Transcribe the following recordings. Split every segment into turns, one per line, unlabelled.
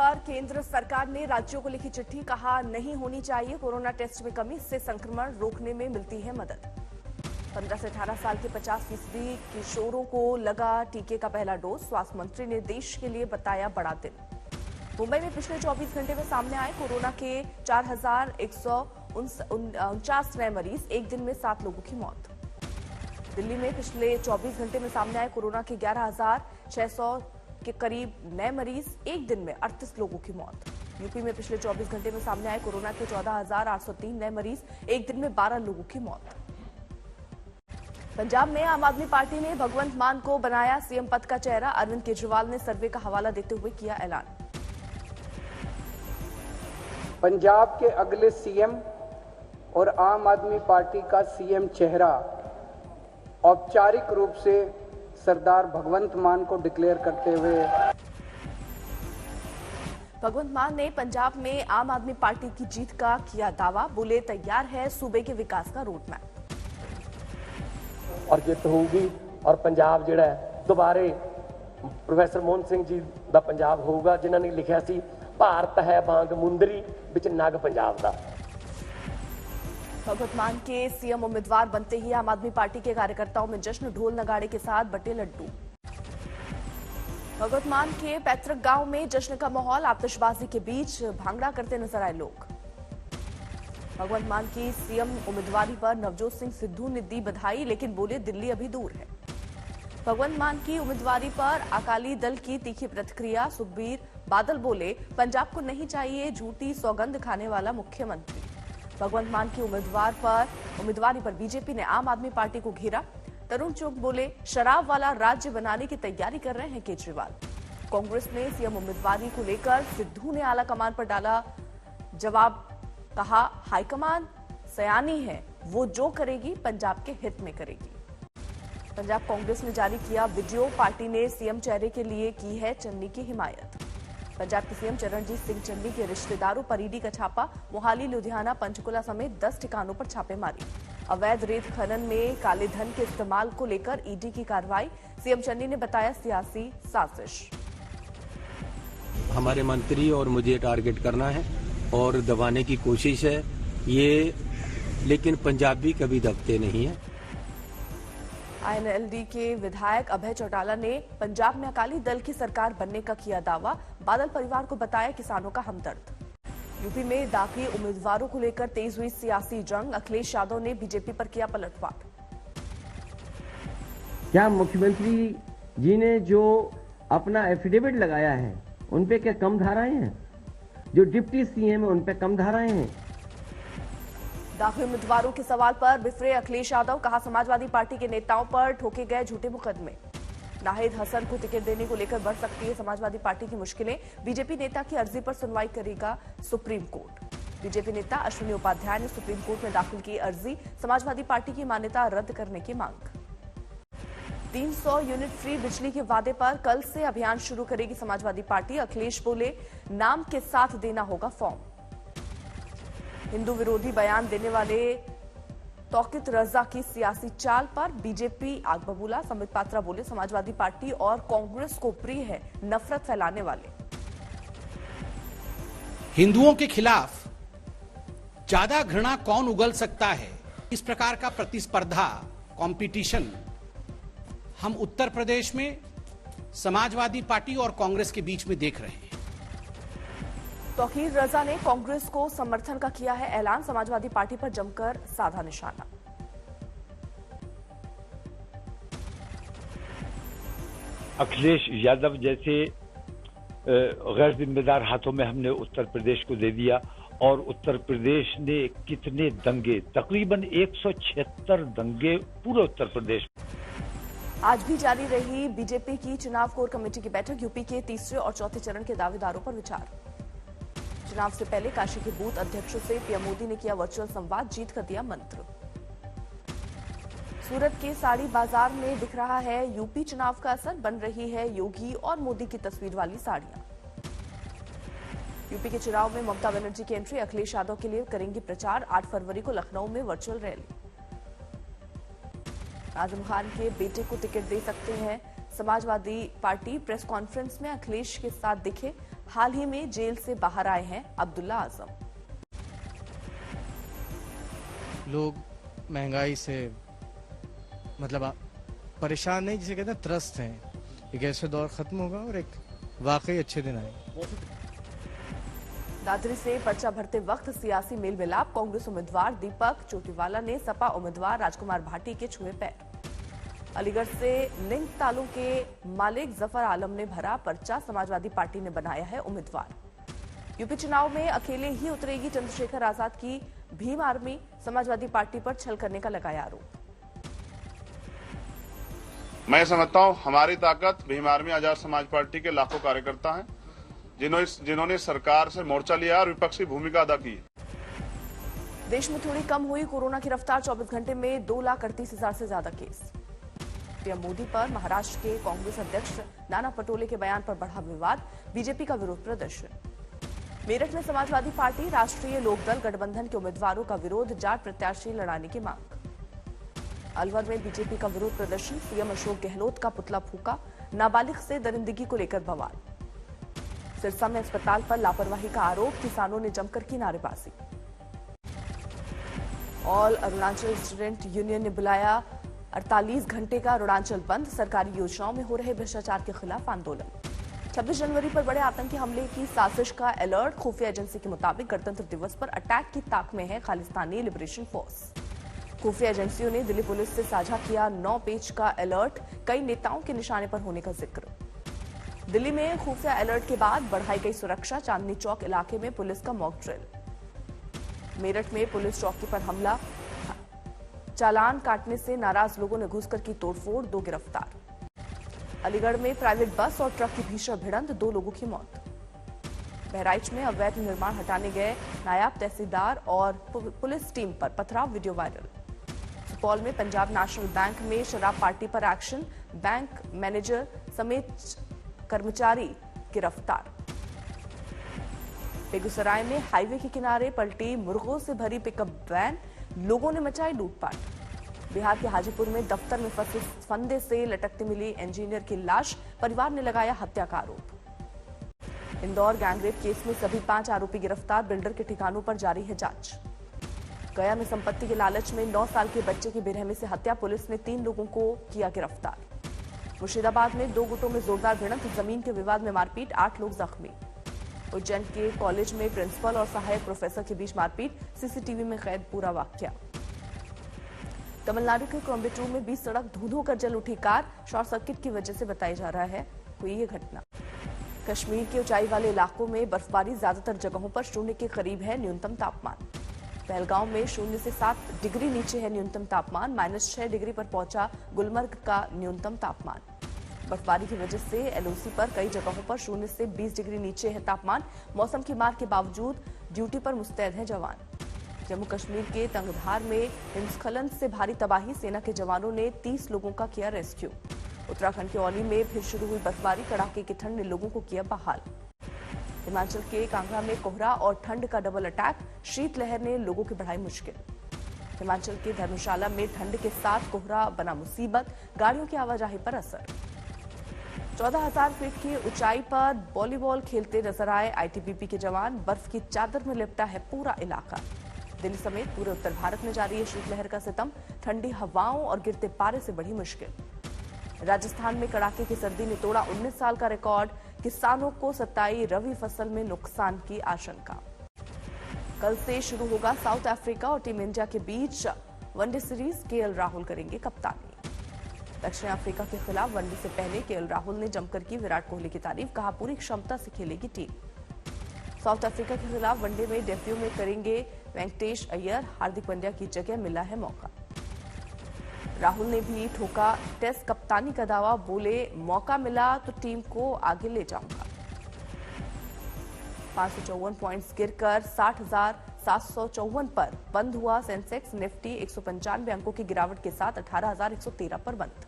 पर केंद्र सरकार ने राज्यों को लिखी चिट्ठी, कहा नहीं होनी चाहिए कोरोना टेस्ट में कमी, इससे संक्रमण रोकने में मिलती है मदद। 15 से 18 साल के 50% किशोरों को लगा टीके का पहला डोज, स्वास्थ्य मंत्री ने देश के लिए बताया बड़ा दिन। मुंबई में पिछले 24 घंटे में सामने आए कोरोना के 4149 नए मरीज, एक दिन में 7 लोगों की मौत। दिल्ली में पिछले 24 घंटे में सामने आए कोरोना के 11,600 के करीब नए मरीज, एक दिन में 38 लोगों की मौत। यूपी में पिछले 24 घंटे में सामने आए कोरोना के 14,803 नए मरीज, एक दिन में 12 लोगों की मौत। पंजाब में आम आदमी पार्टी ने भगवंत मान को बनाया सीएम पद का चेहरा, अरविंद केजरीवाल ने सर्वे का हवाला देते हुए किया ऐलान।
पंजाब के अगले सीएम और आम आदमी पार्टी का सीएम चेहरा औपचारिक रूप से सरदार भगवंत मान को डिक्लेयर करते हुए
भगवंत मान ने पंजाब में आम आदमी पार्टी की जीत का किया दावा, बोले तैयार है सूबे के विकास का रोड मैप।
और जित होगी और पंजाब जिहड़ा दोबारे प्रोफेसर मोहन सिंह जी का पंजाब होगा, जिन्होंने लिखा सी भारत है बांग मुंदरी विच नग पंजाब दा।
भगवंत मान के सीएम उम्मीदवार बनते ही आम आदमी पार्टी के कार्यकर्ताओं में जश्न, ढोल नगाड़े के साथ बटे लड्डू। भगवंत मान के पैतृक गांव में जश्न का माहौल, आतिशबाजी के बीच भांगड़ा करते नजर आए लोग। भगवंत मान की सीएम उम्मीदवारी पर नवजोत सिंह सिद्धू ने दी बधाई, लेकिन बोले दिल्ली अभी दूर है। भगवंत मान की उम्मीदवारी पर अकाली दल की तीखी प्रतिक्रिया, सुखबीर बादल बोले पंजाब को नहीं चाहिए झूठी सौगंध खाने वाला मुख्यमंत्री। भगवंत मान की उम्मीदवारी पर बीजेपी ने आम आदमी पार्टी को घेरा। तरुण चुग बोले शराब वाला राज्य बनाने की तैयारी कर रहे हैं केजरीवाल। कांग्रेस ने सीएम उम्मीदवारी को लेकर सिद्धू ने आला कमान पर डाला जवाब, कहा हाईकमान सयानी है, वो जो करेगी पंजाब के हित में करेगी। पंजाब कांग्रेस ने जारी किया वीडियो, पार्टी ने सीएम चेहरे के लिए की है चन्नी की हिमायत। पंजाब के सीएम चरणजीत सिंह चन्नी के रिश्तेदारों पर ईडी का छापा, मोहाली, लुधियाना, पंचकुला समेत 10 ठिकानों पर छापेमारी। अवैध रेत खनन में काले धन के इस्तेमाल को लेकर ईडी की कार्रवाई, सीएम चन्नी ने बताया सियासी साजिश।
हमारे मंत्री और मुझे टारगेट करना है और दबाने की कोशिश है ये, लेकिन पंजाबी कभी दबते नहीं है।
आईएनएलडी के विधायक अभय चौटाला ने पंजाब में अकाली दल की सरकार बनने का किया दावा, बादल परिवार को बताया किसानों का हमदर्द। यूपी में दाखिल उम्मीदवारों को लेकर तेज हुई सियासी जंग, अखिलेश यादव ने बीजेपी पर किया पलटवार।
क्या मुख्यमंत्री जी ने जो अपना एफिडेविट लगाया है उन पे क्या कम धाराएं हैं? जो डिप्टी सीएम है उन पे कम धाराएं हैं?
दाखिल उम्मीदवारों के सवाल पर बिफरे अखिलेश यादव, कहा समाजवादी पार्टी के नेताओं पर ठोके गए झूठे मुकदमे। नाहिद हसन को टिकट देने को लेकर बढ़ सकती है समाजवादी पार्टी की मुश्किलें, बीजेपी नेता की अर्जी पर सुनवाई करेगा सुप्रीम कोर्ट। बीजेपी नेता अश्विनी उपाध्याय ने सुप्रीम कोर्ट में दाखिल की अर्जी, समाजवादी पार्टी की मान्यता रद्द करने की मांग। 300 यूनिट फ्री बिजली के वादे पर कल से अभियान शुरू करेगी समाजवादी पार्टी, अखिलेश बोले नाम के साथ देना होगा फॉर्म। हिंदू विरोधी बयान देने वाले तौकीत रजा की सियासी चाल पर बीजेपी आग बबूला, संबित पात्रा बोले समाजवादी पार्टी और कांग्रेस को प्रिय है नफरत फैलाने वाले।
हिंदुओं के खिलाफ ज्यादा घृणा कौन उगल सकता है, इस प्रकार का प्रतिस्पर्धा कंपटीशन हम उत्तर प्रदेश में समाजवादी पार्टी और कांग्रेस के बीच में देख रहे हैं।
तौकीर रजा ने कांग्रेस को समर्थन का किया है ऐलान, समाजवादी पार्टी पर जमकर साधा निशाना।
अखिलेश यादव जैसे गैर जिम्मेदार हाथों में हमने उत्तर प्रदेश को दे दिया और उत्तर प्रदेश ने कितने दंगे, तकरीबन 176 दंगे पूरे उत्तर प्रदेश।
आज भी जारी रही बीजेपी की चुनाव कोर कमेटी की बैठक, यूपी के तीसरे और चौथे चरण के दावेदारों पर विचार। चुनाव से पहले काशी के बूथ अध्यक्षों से पीएम मोदी ने किया वर्चुअल संवाद, जीत का दिया मंत्र। सूरत के साड़ी बाजार में दिख रहा है यूपी चुनाव का असर, बन रही है योगी और मोदी की तस्वीर वाली साड़ियां। यूपी के चुनाव में ममता बनर्जी की एंट्री, अखिलेश यादव के लिए करेंगी प्रचार, 8 फरवरी को लखनऊ में वर्चुअल रैली। आजम खान के बेटे को टिकट दे सकते हैं समाजवादी पार्टी, प्रेस कॉन्फ्रेंस में अखिलेश के साथ दिखे, हाल ही में जेल से बाहर आए हैं अब्दुल्ला आजम।
लोग महंगाई से मतलब परेशान नहीं, जिसे कहते हैं त्रस्त हैं। एक ऐसे दौर खत्म होगा और एक वाकई अच्छे दिन आए।
दादरी से पर्चा भरते वक्त सियासी मेल मिलाप, कांग्रेस उम्मीदवार दीपक चोटीवाला ने सपा उम्मीदवार राजकुमार भाटी के छुए पैर। अलीगढ़ से लिंक तालुक के मालिक जफर आलम ने भरा पर्चा, समाजवादी पार्टी ने बनाया है उम्मीदवार। यूपी चुनाव में अकेले ही उतरेगी चंद्रशेखर आजाद की भीम आर्मी, समाजवादी पार्टी पर छल करने का लगाया आरोप।
मैं समझता हूं हमारी ताकत भीम आर्मी आजाद समाज पार्टी के लाखों कार्यकर्ता हैं जिन्होंने सरकार से मोर्चा लिया और विपक्षी भूमिका अदा की।
देश में थोड़ी कम हुई कोरोना की रफ्तार, 24 घंटे में 2,38,000 से ज्यादा केस। पीएम मोदी पर महाराष्ट्र के कांग्रेस अध्यक्ष नाना पटोले के बयान पर बढ़ा विवाद, बीजेपी का विरोध प्रदर्शन। मेरठ में समाजवादी पार्टी राष्ट्रीय लोकदल गठबंधन के उम्मीदवारों का विरोध, जाट प्रत्याशी लड़ाने की मांग। अलवर में बीजेपी का विरोध प्रदर्शन, सीएम अशोक गहलोत का पुतला फूका, नाबालिग से दरिंदगी को लेकर बवाल। सिरसा में अस्पताल पर लापरवाही का आरोप, किसानों ने जमकर की नारेबाजी। ऑल अरुणाचल स्टूडेंट यूनियन ने बुलाया 48 घंटे का अरुणाचल बंद, सरकारी योजनाओं में हो रहे भ्रष्टाचार के खिलाफ आंदोलन। 26 जनवरी पर बड़े आतंकी हमले की साजिश का अलर्ट, खुफिया एजेंसी के मुताबिक गणतंत्र दिवस पर अटैक की ताक में है खालिस्तानी लिबरेशन फोर्स। खुफिया एजेंसियों ने दिल्ली पुलिस से साझा किया 9 पेज का अलर्ट, कई नेताओं के निशाने पर होने का जिक्र। दिल्ली में खुफिया अलर्ट के बाद बढ़ाई गई सुरक्षा, चांदनी चौक इलाके में पुलिस का मॉक ड्रिल। मेरठ में पुलिस चौकी पर हमला, चालान काटने से नाराज लोगों ने घुसकर की तोड़फोड़, 2 गिरफ्तार। अलीगढ़ में प्राइवेट बस और ट्रक की भीषण भिड़ंत, 2 लोगों की मौत। बहराइच में अवैध निर्माण हटाने गए नायब तहसीलदार और पुलिस टीम पर पथराव, वीडियो वायरल। सुपौल में पंजाब नेशनल बैंक में शराब पार्टी पर एक्शन, बैंक मैनेजर समेत कर्मचारी गिरफ्तार। बेगूसराय में हाईवे के किनारे पलटी मुर्गों से भरी पिकअप वैन, लोगों ने मचाई लूटपाट। बिहार के हाजीपुर में दफ्तर में फंसे फंदे से लटकती मिली इंजीनियर की लाश, परिवार ने लगाया हत्या का आरोप। इंदौर गैंगरेप केस में सभी 5 आरोपी गिरफ्तार, बिल्डर के ठिकानों पर जारी है जांच। गया में संपत्ति के लालच में 9 साल के बच्चे की बेरहमी से हत्या, पुलिस ने 3 लोगों को किया गिरफ्तार। मुर्शिदाबाद में 2 गुटों में जोरदार भिड़ंत, जमीन के विवाद में मारपीट, 8 लोग जख्मी। उज्जैन के कॉलेज में प्रिंसिपल और सहायक प्रोफेसर के बीच मारपीट, सीसीटीवी में कैद पूरा वाकया। तमिलनाडु के कोयम्बटूर में 20 सड़क धो कर जल उठी कार, शॉर्ट सर्किट की वजह से बताया जा रहा है हुई ये घटना। कश्मीर के ऊंचाई वाले इलाकों में बर्फबारी, ज्यादातर जगहों पर 0 के करीब है न्यूनतम तापमान। पहलगांव में 0 से 7 डिग्री नीचे है न्यूनतम तापमान, -6 डिग्री पर पहुंचा गुलमर्ग का न्यूनतम तापमान। बर्फबारी की वजह से एलओसी पर कई जगहों पर 0 से 20 डिग्री नीचे है तापमान। मौसम की मार के बावजूद ड्यूटी पर मुस्तैद हैं जवान। जम्मू कश्मीर के तंगधार में हिमस्खलन से भारी तबाही, सेना के जवानों ने 30 लोगों का किया रेस्क्यू। उत्तराखंड के औली में फिर शुरू हुई बर्फबारी, कड़ाके की ठंड ने लोगों को किया बहाल। हिमाचल के कांगड़ा में कोहरा और ठंड का डबल अटैक, शीतलहर ने लोगों की बढ़ाई मुश्किल। हिमाचल के धर्मशाला में ठंड के साथ कोहरा बना मुसीबत, गाड़ियों की आवाजाही पर असर। 14,000 फीट की ऊंचाई पर वॉलीबॉल खेलते नजर आए आईटीबीपी के जवान, बर्फ की चादर में लिपटा है पूरा इलाका। दिल्ली समेत पूरे उत्तर भारत में जारी है शीतलहर का सितम, ठंडी हवाओं और गिरते पारे से बढ़ी मुश्किल। राजस्थान में कड़ाके की सर्दी ने तोड़ा 19 साल का रिकॉर्ड, किसानों को सताई रबी फसल में नुकसान की आशंका। कल से शुरू होगा साउथ अफ्रीका और टीम इंडिया के बीच वनडे सीरीज, केएल राहुल करेंगे कप्तानी। दक्षिण अफ्रीका के खिलाफ वनडे से पहले केएल राहुल ने जमकर की विराट कोहली की तारीफ, कहा पूरी क्षमता से खेलेगी टीम। साउथ अफ्रीका के खिलाफ वनडे में डेब्यू में करेंगे वेंकटेश अय्यर, हार्दिक पांड्या की जगह मिला है मौका। राहुल ने भी ठोका टेस्ट कप्तानी का दावा, बोले मौका मिला तो टीम को आगे ले जाऊंगा। 554 पॉइंट्स गिरकर 60,754 पर बंद हुआ सेंसेक्स, निफ्टी 195 अंकों की गिरावट के साथ 18,113 पर बंद।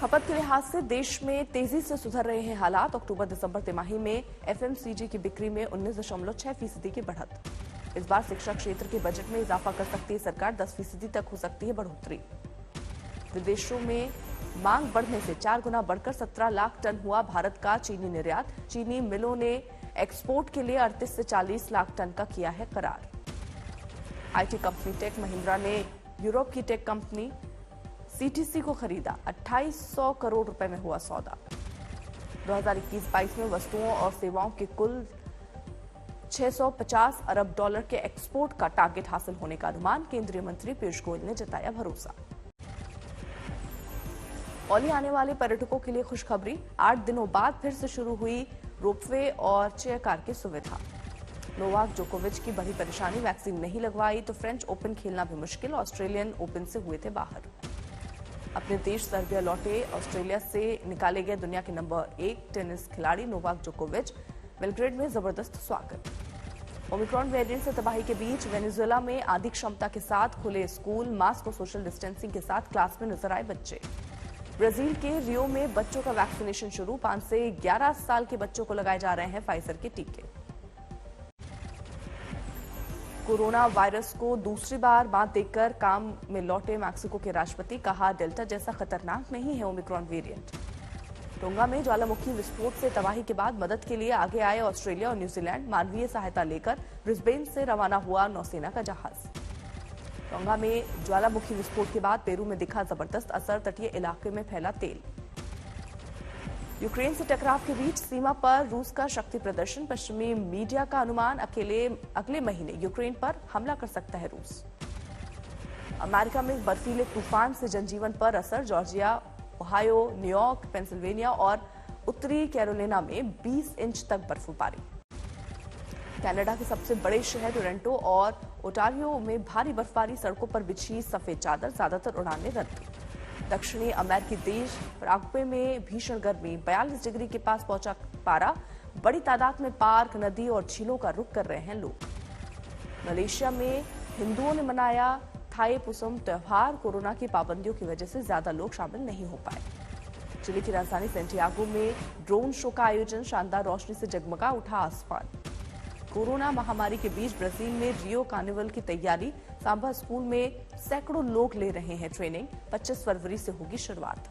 खपत के लिहाज से देश में तेजी से सुधर रहे हैं हालात। अक्टूबर-दिसंबर तिमाही में एफएमसीजी की बिक्री में 19.6% की बढ़त। इस बार शिक्षा क्षेत्र के बजट में इजाफा कर सकती है सरकार, 10% तक हो सकती है बढ़ोतरी। विदेशों में मांग बढ़ने से 4 गुना बढ़कर 17 लाख टन हुआ भारत का चीनी निर्यात। चीनी मिलों ने एक्सपोर्ट के लिए 38 से 40 लाख टन का किया है करार। आईटी कंपनी टेक महिंद्रा ने यूरोप की टेक कंपनी सीटीसी को खरीदा। 2800 करोड़ रुपए में हुआ सौदा। 2021-22 में वस्तुओं और सेवाओं के कुल 650 अरब डॉलर के एक्सपोर्ट का टारगेट हासिल होने का अनुमान। केंद्रीय मंत्री पीयूष गोयल ने जताया भरोसा। औली आने वाले पर्यटकों के लिए खुशखबरी। 8 दिनों बाद फिर से शुरू हुई रोपवे और चेयर कार की सुविधा। नोवाक जोकोविच की बड़ी परेशानी, वैक्सीन नहीं लगवाई तो फ्रेंच ओपन खेलना भी मुश्किल। ऑस्ट्रेलियन ओपन से हुए थे बाहर। अपने देश सर्बिया लौटे ऑस्ट्रेलिया से निकाले गए दुनिया के नंबर 1 टेनिस खिलाड़ी नोवाक जोकोविच। बेलग्रेड में जबरदस्त स्वागत। ओमिक्रॉन वेरिएंट से तबाही के बीच वेनेजुएला में आधी क्षमता के साथ खुले स्कूल। मास्क और सोशल डिस्टेंसिंग के साथ क्लास में नजर आए बच्चे। ब्राजील के रियो में बच्चों का वैक्सीनेशन शुरू। 5 से 11 साल के बच्चों को लगाए जा रहे हैं फाइजर के टीके। कोरोना वायरस को दूसरी बार मात देकर काम में लौटे मैक्सिको के राष्ट्रपति। कहा, डेल्टा जैसा खतरनाक नहीं है ओमिक्रॉन वेरिएंट। टोंगा में ज्वालामुखी विस्फोट से तबाही के बाद मदद के लिए आगे आए ऑस्ट्रेलिया और न्यूजीलैंड। मानवीय सहायता लेकर ब्रिस्बेन से रवाना हुआ नौसेना का जहाज। टोंगा में ज्वालामुखी विस्फोट के बाद पेरू में दिखा जबरदस्त असर। तटीय इलाके में फैला तेल। यूक्रेन से टकराव के बीच सीमा पर रूस का शक्ति प्रदर्शन। पश्चिमी मीडिया का अनुमान, अगले महीने यूक्रेन पर हमला कर सकता है रूस। अमेरिका में बर्फीले तूफान से जनजीवन पर असर। जॉर्जिया, ओहायो, न्यूयॉर्क, पेंसिल्वेनिया और उत्तरी कैरोलिना में 20 इंच तक बर्फबारी। कनाडा के सबसे बड़े शहर टोरंटो और ओटारियो में भारी बर्फबारी। सड़कों पर बिछी सफेद चादर। ज्यादातर उड़ानें रद्द। दक्षिणी अमेरिकी देश पराग्वे में भीषण गर्मी। 42 डिग्री के पास पहुंचा पारा। बड़ी तादाद में पार्क, नदी और झीलों का रुख कर रहे हैं लोग। मलेशिया में हिंदुओं ने मनाया थाई पुसम त्योहार। कोरोना की पाबंदियों की वजह से ज्यादा लोग शामिल नहीं हो पाए। चिली की राजधानी सेंटियागो में ड्रोन शो का आयोजन। शानदार रोशनी से जगमगा उठा आसमान। कोरोना महामारी के बीच ब्राजील में रियो कार्निवल की तैयारी। सांबा स्कूल में सैकड़ों लोग ले रहे हैं ट्रेनिंग। 25 फरवरी से होगी शुरुआत।